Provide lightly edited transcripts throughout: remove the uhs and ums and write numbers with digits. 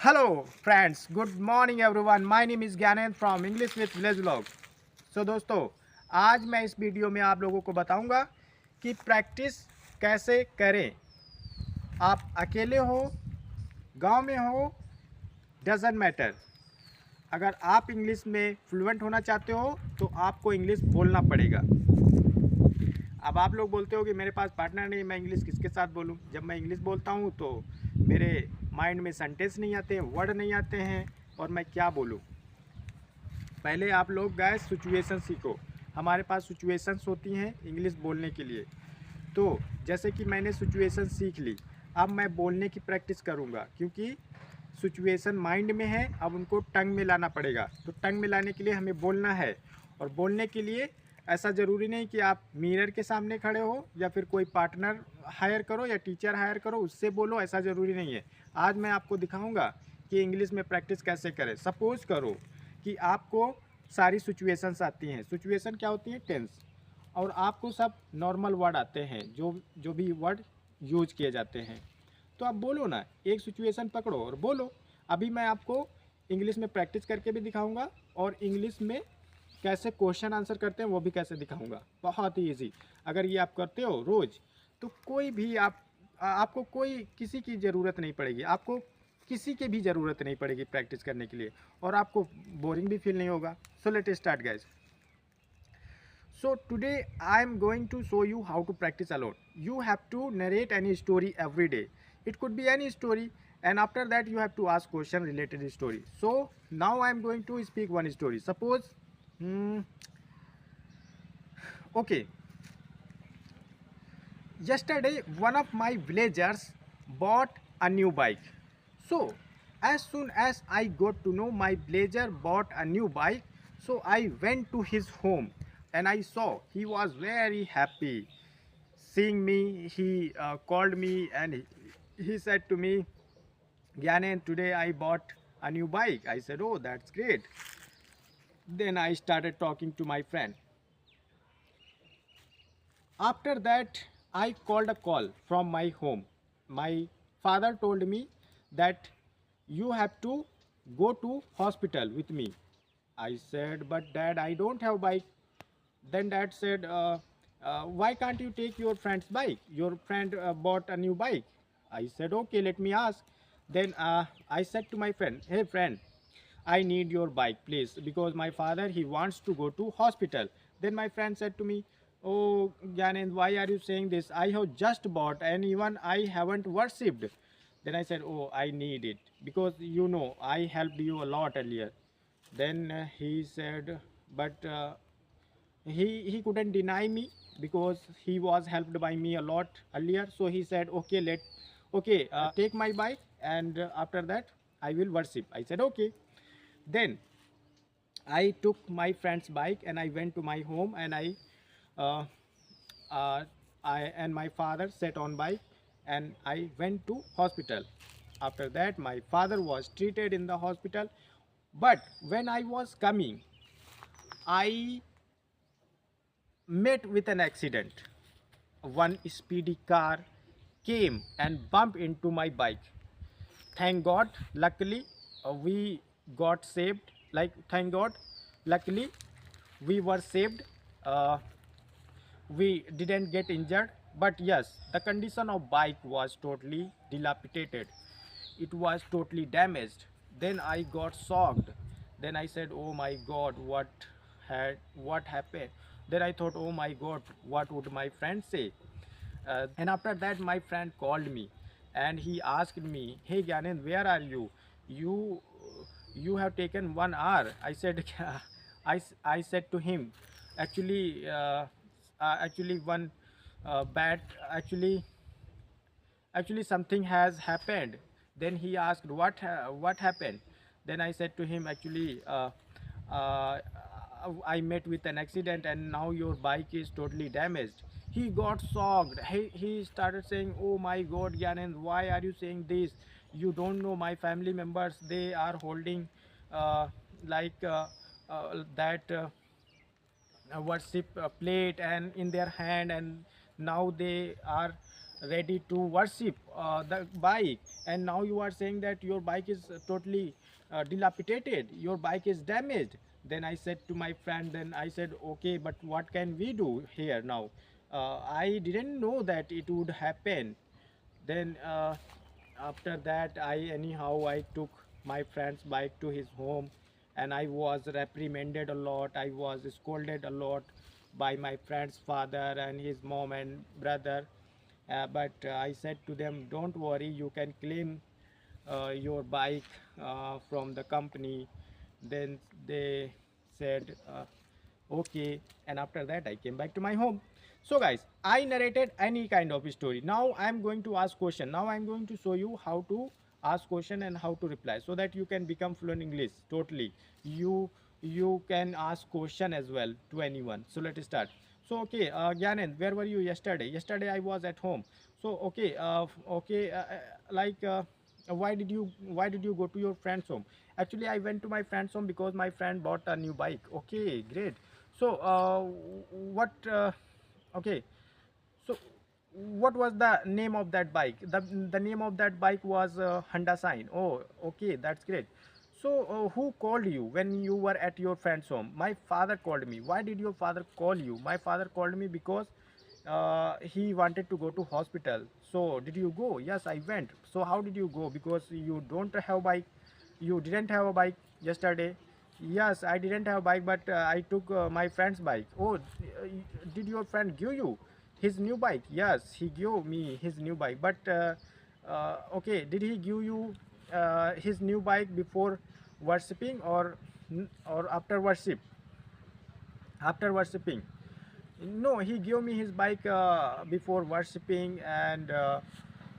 Hello friends, good morning everyone. My name is Gyanendra from English with village vlog. So दोस्तों, आज मैं इस video में आप लोगों को बताऊंगा कि प्रैक्टिस कैसे करें। आप अकेले हो, गांव में हो, डजंट मैटर। अगर आप इंग्लिश में फ्लुएंट होना चाहते हो तो आपको इंग्लिश बोलना पड़ेगा। अब आप लोग बोलते हो कि मेरे पास पार्टनर नहीं, मैं इंग्लिश किसके साथ बोलूं। जब मैं इंग्लिश बोलता हूं तो मेरे माइंड में सेंटेंस नहीं आते हैं, वर्ड नहीं आते हैं, और मैं क्या बोलूं। पहले आप लोग गए सिचुएशन सीखो। हमारे पास सिचुएशंस होती हैं इंग्लिश बोलने के लिए। तो जैसे कि मैंने सिचुएशन सीख ली, अब मैं बोलने की प्रैक्टिस करूँगा, क्योंकि सिचुएशन माइंड में है, अब उनको टंग में लाना पड़ेगा। तो टंग में लाने के लिए हमें बोलना है, और बोलने के लिए ऐसा ज़रूरी नहीं कि आप मिरर के सामने खड़े हो या फिर कोई पार्टनर हायर करो या टीचर हायर करो उससे बोलो, ऐसा ज़रूरी नहीं है। आज मैं आपको दिखाऊंगा कि इंग्लिश में प्रैक्टिस कैसे करें। सपोज़ करो कि आपको सारी सिचुएशंस आती हैं। सिचुएशन क्या होती है? टेंस। और आपको सब नॉर्मल वर्ड आते हैं, जो जो भी वर्ड यूज किए जाते हैं। तो आप बोलो ना, एक सिचुएशन पकड़ो और बोलो। अभी मैं आपको इंग्लिश में प्रैक्टिस करके भी दिखाऊंगा, और इंग्लिश में कैसे क्वेश्चन आंसर करते हैं वो भी कैसे दिखाऊंगा। बहुत ही ईजी। अगर ये आप करते हो रोज़, तो कोई भी आपको कोई किसी की ज़रूरत नहीं पड़ेगी। आपको किसी की भी ज़रूरत नहीं पड़ेगी प्रैक्टिस करने के लिए, और आपको बोरिंग भी फील नहीं होगा। So let start guys. So today I am going to show you how to practice a lot. You have to narrate any story every day. It could be any story, and after that you have to ask question related to story. So now I am going to speak one story. Suppose, okay, yesterday one of my villagers bought a new bike. So as soon as I got to know my villager bought a new bike, so I went to his home and I saw he was very happy. Seeing me, he called me and he said to me, Gyanen, today I bought a new bike. I said, oh, that's great. Then I started talking to my friend. After that, I called a call from my home. My father told me that you have to go to hospital with me. I said, but dad, I don't have bike. Then dad said, why can't you take your friend's bike? Your friend bought a new bike. I said, okay, let me ask. Then I said to my friend, hey friend, I need your bike please, because my father, he wants to go to hospital. Then my friend said to me, oh Gyanend, why are you saying this? I have just bought and even I haven't worshipped. Then I said, oh, I need it because you know I helped you a lot earlier. Then he said, but he couldn't deny me because he was helped by me a lot earlier. So he said, okay, take my bike, and after that I will worship. I said, okay. Then I took my friend's bike and I went to my home, and uh, uh, I and my father sat on bike and I went to hospital. After that, my father was treated in the hospital. But when I was coming, I met with an accident. One speedy car came and bumped into my bike. Thank God, luckily, we got saved. Thank God, luckily, we were saved. Uh, we didn't get injured. But yes, the condition of bike was totally dilapidated. It was totally damaged. Then I got shocked. Then I said, oh my God, what happened? Then I thought, oh my God, what would my friend say? And after that, my friend called me and he asked me, hey Gyanend, where are you? You have taken 1 hour. I said, I said to him, actually, actually one bad, actually something has happened. Then he asked, what happened? Then I said to him, actually, uh, I met with an accident and now your bike is totally damaged. He got shocked. He started saying, oh my God, Gyanend, why are you saying this? You don't know my family members, they are holding uh, like that worship plate and in their hand, and now they are ready to worship the bike, and now you are saying that your bike is totally dilapidated, your bike is damaged. Then I said to my friend, then I said, okay, but what can we do here now? I didn't know that it would happen. Then after that, I took my friend's bike to his home, and I was reprimanded a lot, I was scolded a lot by my friend's father and his mom and brother. But I said to them, don't worry, you can claim your bike from the company. Then they said, okay. And after that, I came back to my home. So guys, I narrated any kind of story. Now I'm going to ask question. Now I'm going to show you how to ask question and how to reply, so that you can become fluent English totally. You can ask question as well to anyone. So let's start. So okay, Gyanend, where were you yesterday? Yesterday I was at home. So okay, like why did you go to your friend's home? Actually, I went to my friend's home because my friend bought a new bike. Okay, great. So what okay, so what was the name of that bike? The name of that bike was Honda Sign. Oh, okay, that's great. So who called you when you were at your friend's home? My father called me. Why did your father call you? My father called me because he wanted to go to hospital. So did you go? Yes, I went. So how did you go? Because you don't have bike. You didn't have a bike yesterday. Yes, I didn't have a bike, but I took my friend's bike. Oh, did your friend give you his new bike? Yes, he gave me his new bike. But okay, did he give you his new bike before worshipping, or after worship? After worshipping? No, he gave me his bike before worshipping, and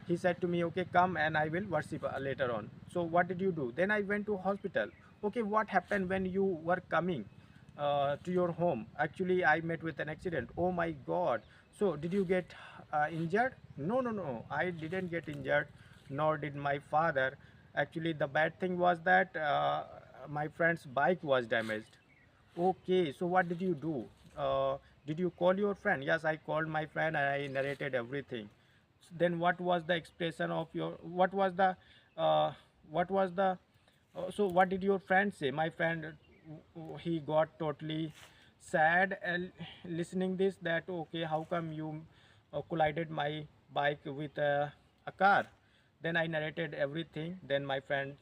he said to me, okay, come and I will worship later on. So what did you do? Then I went to hospital. Okay, what happened when you were coming to your home? Actually, I met with an accident. Oh my God. So did you get injured? No, no, no, I didn't get injured, nor did my father. Actually, the bad thing was that my friend's bike was damaged. Okay, so what did you do? Did you call your friend? Yes, I called my friend and I narrated everything. Then what was the expression of your, uh, what was the, so what did your friend say? My friend, he got totally sad and listening this, that okay, how come you collided my bike with a car? Then I narrated everything. Then my friend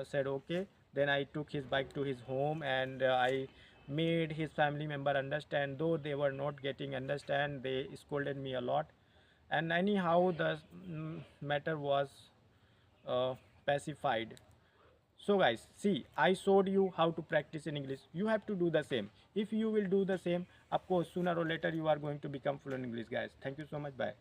said okay. Then I took his bike to his home, and I made his family member understand. Though they were not getting understand, they scolded me a lot. And anyhow, the matter was uh, pacified. So guys, see, I showed you how to practice in English. You have to do the same. If you will do the same, of course, sooner or later you are going to become fluent in English, guys. Thank you so much. Bye.